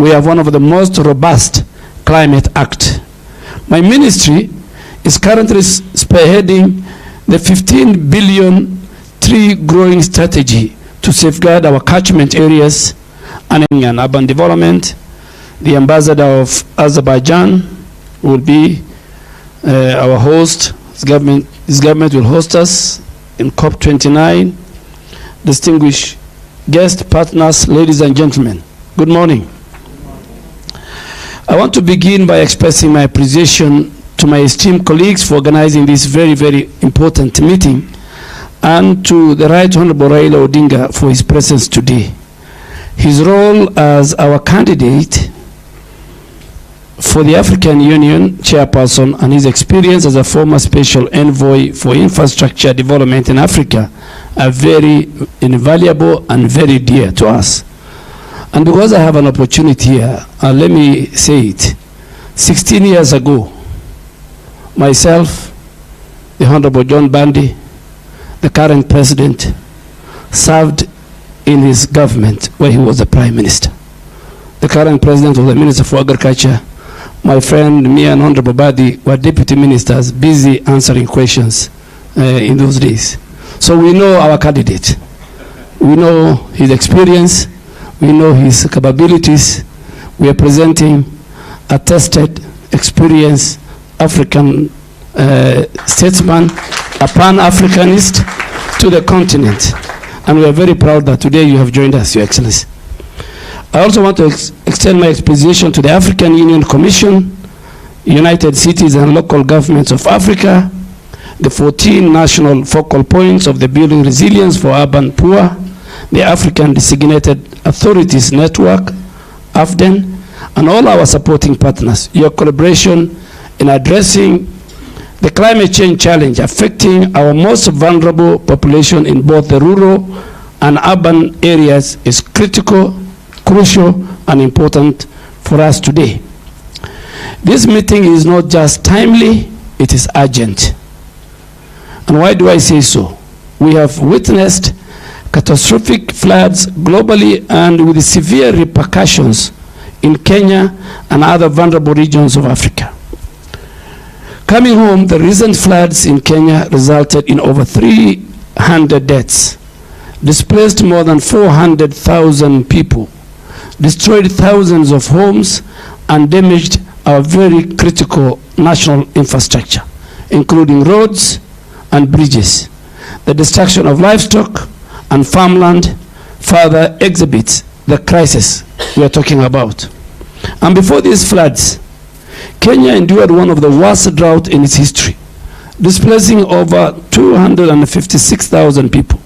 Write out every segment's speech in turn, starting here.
we have one of the most robust climate act. My ministry is currently spearheading the 15 billion tree growing strategy to safeguard our catchment areas and urban development. The ambassador of Azerbaijan will be our host. His government will host us in COP29. Distinguished guest partners, ladies and gentlemen, good morning. I want to begin by expressing my appreciation to my esteemed colleagues for organizing this very, very important meeting, and to the Right Honorable Raila Odinga for his presence today. His role as our candidate for the African Union chairperson and his experience as a former special envoy for infrastructure development in Africa are very invaluable and very dear to us. And because I have an opportunity here, let me say it. 16 years ago, myself, the Honorable John Bandi, the current president, served in his government where he was the Prime Minister. The current president was the Minister for Agriculture. My friend, me and Honorable Badi were deputy ministers busy answering questions in those days. So we know our candidate. We know his experience. We know his capabilities. We are presenting a tested, experienced African statesman, a Pan-Africanist to the continent. And we are very proud that today you have joined us, Your Excellency. I also want to extend my appreciation to the African Union Commission, United Cities and Local Governments of Africa, the 14 national focal points of the Building Resilience for Urban Poor, the African Designated Authorities Network, Aden, and all our supporting partners. Your collaboration in addressing the climate change challenge affecting our most vulnerable population in both the rural and urban areas is critical, crucial, and important for us today. This meeting is not just timely, it is urgent. And why do I say so? We have witnessed catastrophic floods globally and with severe repercussions in Kenya and other vulnerable regions of Africa. Coming home, the recent floods in Kenya resulted in over 300 deaths, displaced more than 400,000 people, destroyed thousands of homes, and damaged our very critical national infrastructure, including roads and bridges. The destruction of livestock and farmland further exhibits the crisis we are talking about. And before these floods, Kenya endured one of the worst droughts in its history, displacing over 256,000 people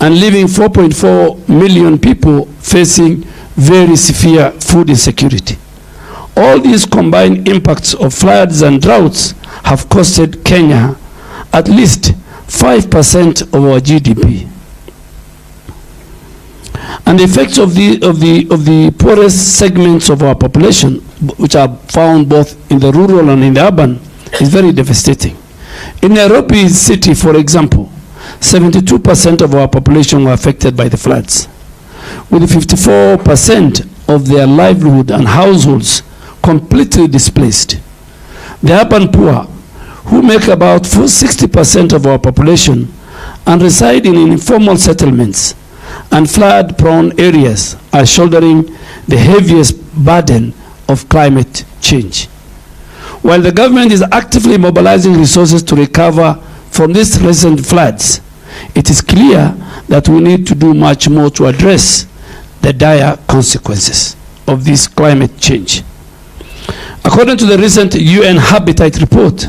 and leaving 4.4 million people facing very severe food insecurity. All these combined impacts of floods and droughts have costed Kenya at least 5% of our GDP. And the effects of the poorest segments of our population, which are found both in the rural and in the urban, is very devastating. In Nairobi city, for example, 72% of our population were affected by the floods, with 54% of their livelihood and households completely displaced. The urban poor, who make about 60% of our population and reside in informal settlements and flood-prone areas, are shouldering the heaviest burden of climate change. While the government is actively mobilizing resources to recover from these recent floods, it is clear that we need to do much more to address the dire consequences of this climate change. According to the recent UN Habitat report,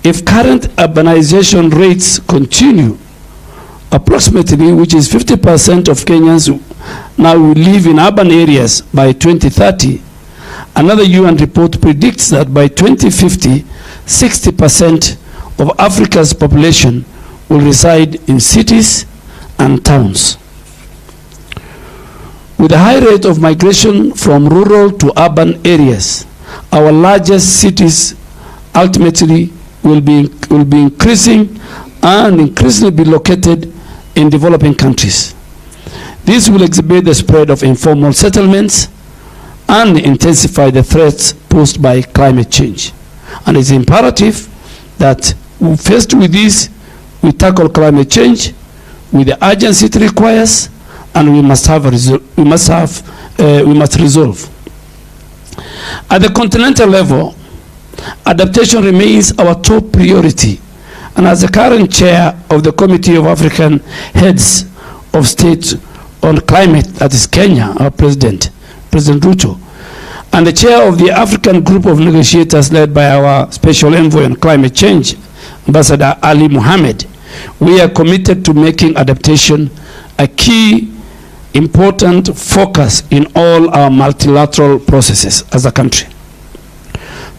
if current urbanization rates continue, approximately, which is 50% of Kenyans now will live in urban areas by 2030. Another UN report predicts that by 2050, 60% of Africa's population will reside in cities and towns. With a high rate of migration from rural to urban areas, our largest cities ultimately will be increasing and increasingly be located in developing countries. This will exhibit the spread of informal settlements and intensify the threats posed by climate change. And it's imperative that faced with this, we tackle climate change with the urgency it requires, and we must resolve. At the continental level, adaptation remains our top priority. And as the current chair of the Committee of African Heads of State on Climate, that is Kenya, our President Ruto, and the chair of the African Group of Negotiators led by our Special Envoy on Climate Change, Ambassador Ali Mohammed, we are committed to making adaptation a key, important focus in all our multilateral processes as a country.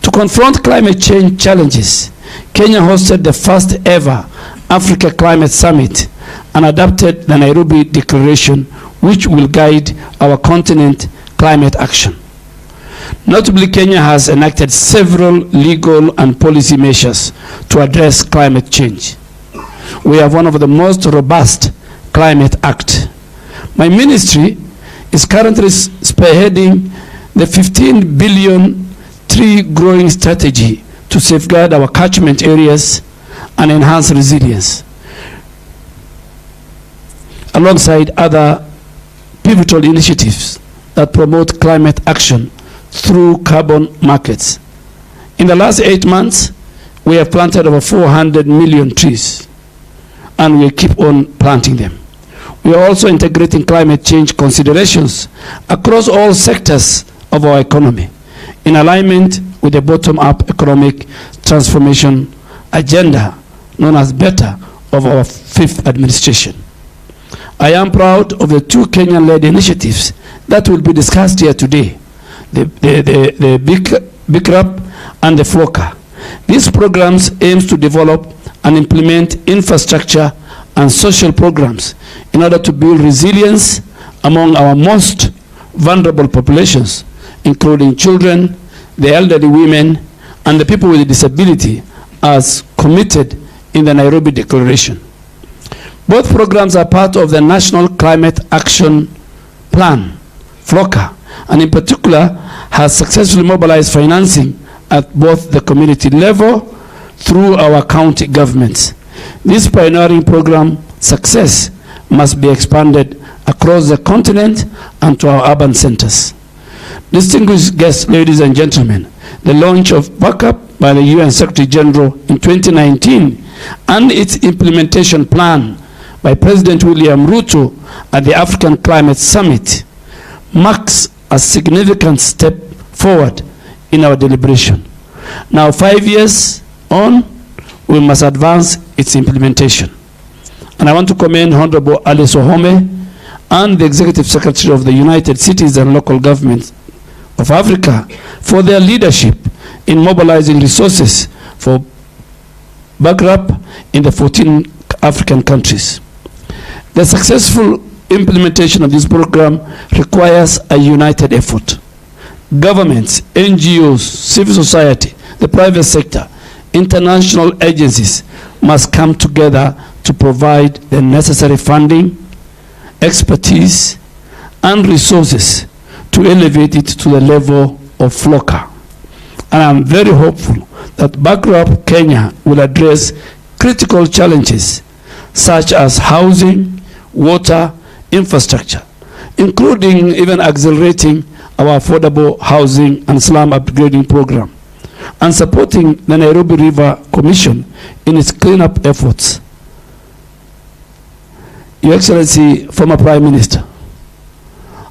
To confront climate change challenges, Kenya hosted the first ever Africa Climate Summit and adopted the Nairobi Declaration, which will guide our continent climate action. Notably, Kenya has enacted several legal and policy measures to address climate change. We have one of the most robust climate acts. My ministry is currently spearheading the 15 billion tree growing strategy to safeguard our catchment areas and enhance resilience, alongside other pivotal initiatives that promote climate action through carbon markets. In the last 8 months, we have planted over 400 million trees, and we keep on planting them. We are also integrating climate change considerations across all sectors of our economy, in alignment with the bottom-up economic transformation agenda known as BETTER of our 5th administration. I am proud of the 2 Kenyan-led initiatives that will be discussed here today, the BICRAP and the FLOCA. These programs aim to develop and implement infrastructure and social programs in order to build resilience among our most vulnerable populations, including children, the elderly, women, and the people with disability, as committed in the Nairobi Declaration. Both programs are part of the National Climate Action Plan, FLOCA, and in particular has successfully mobilized financing at both the community level through our county governments. This pioneering program success must be expanded across the continent and to our urban centers. Distinguished guests, ladies and gentlemen, the launch of backup by the UN Secretary General in 2019 and its implementation plan by President William Ruto at the African Climate Summit marks a significant step forward in our deliberation. Now, 5 years on, we must advance its implementation. And I want to commend Honorable Alice Ohome and the Executive Secretary of the United Cities and Local Governments of Africa for their leadership in mobilizing resources for backup in the 14 African countries. The successful implementation of this program requires a united effort. Governments, NGOs, civil society, the private sector, international agencies must come together to provide the necessary funding, expertise, and resources to elevate it to the level of FLOCA. And I'm very hopeful that Backup Kenya will address critical challenges such as housing, water, infrastructure, including even accelerating our affordable housing and slum upgrading program, and supporting the Nairobi River Commission in its cleanup efforts. Your Excellency, former Prime Minister,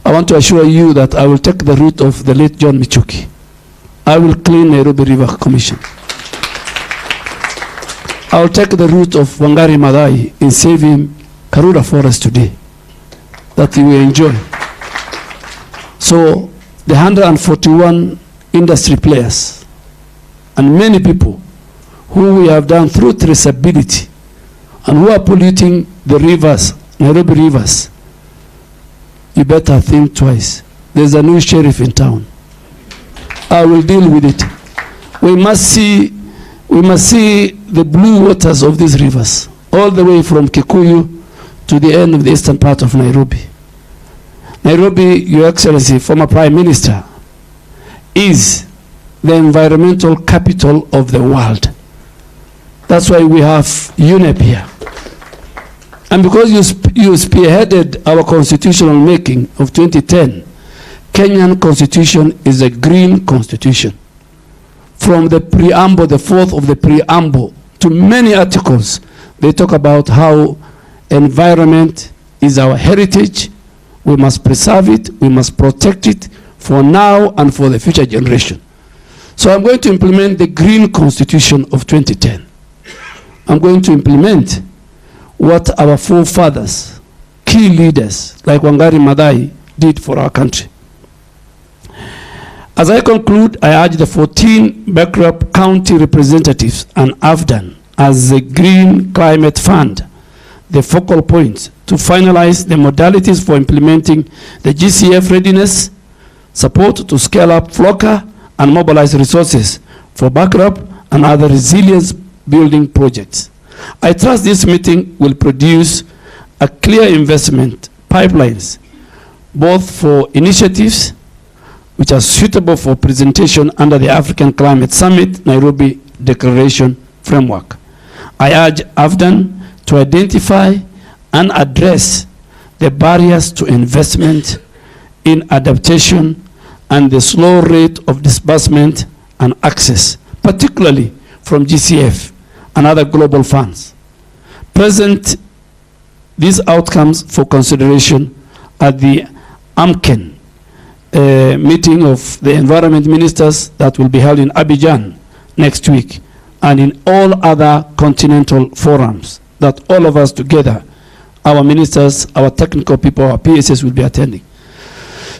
I want to assure you that I will take the route of the late John Michuki. I will clean Nairobi River Commission. I will take the route of Wangari Maathai in saving Karura Forest today, that you will enjoy. So the 141 industry players and many people who we have done through traceability and who are polluting the rivers, Nairobi rivers, you better think twice. There's a new sheriff in town. I will deal with it. We must see the blue waters of these rivers, all the way from Kikuyu to the end of the eastern part of Nairobi. Nairobi, Your Excellency, former Prime Minister, is the environmental capital of the world. That's why we have UNEP here. And because you spearheaded our constitutional making of 2010, Kenyan constitution is a green constitution. From the preamble, the fourth of the preamble, to many articles, they talk about how environment is our heritage. We must preserve it, we must protect it for now and for the future generation. So I'm going to implement the green constitution of 2010. I'm going to implement what our forefathers, key leaders like Wangari Maathai did for our country. As I conclude, I urge the 14 bankrupt county representatives and AFDAN as the Green Climate Fund, the focal points to finalize the modalities for implementing the GCF readiness, support to scale up FLOCA, and mobilize resources for backup and other resilience building projects. I trust this meeting will produce a clear investment pipelines, both for initiatives which are suitable for presentation under the African Climate Summit Nairobi Declaration Framework. I urge AFDAN to identify and address the barriers to investment in adaptation and the slow rate of disbursement and access, particularly from GCF and other global funds. Present these outcomes for consideration at the AMKEN meeting of the environment ministers that will be held in Abidjan next week, and in all other continental forums that all of us together, our ministers, our technical people, our PSS will be attending.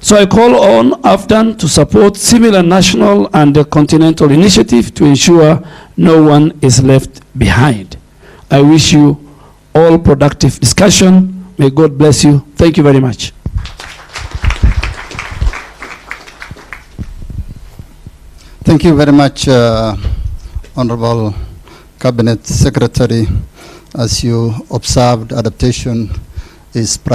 So I call on AFDAN to support similar national and continental initiative to ensure no one is left behind. I wish you all productive discussion. May God bless you. Thank you very much. Thank you very much, Honorable Cabinet Secretary. As you observed, adaptation is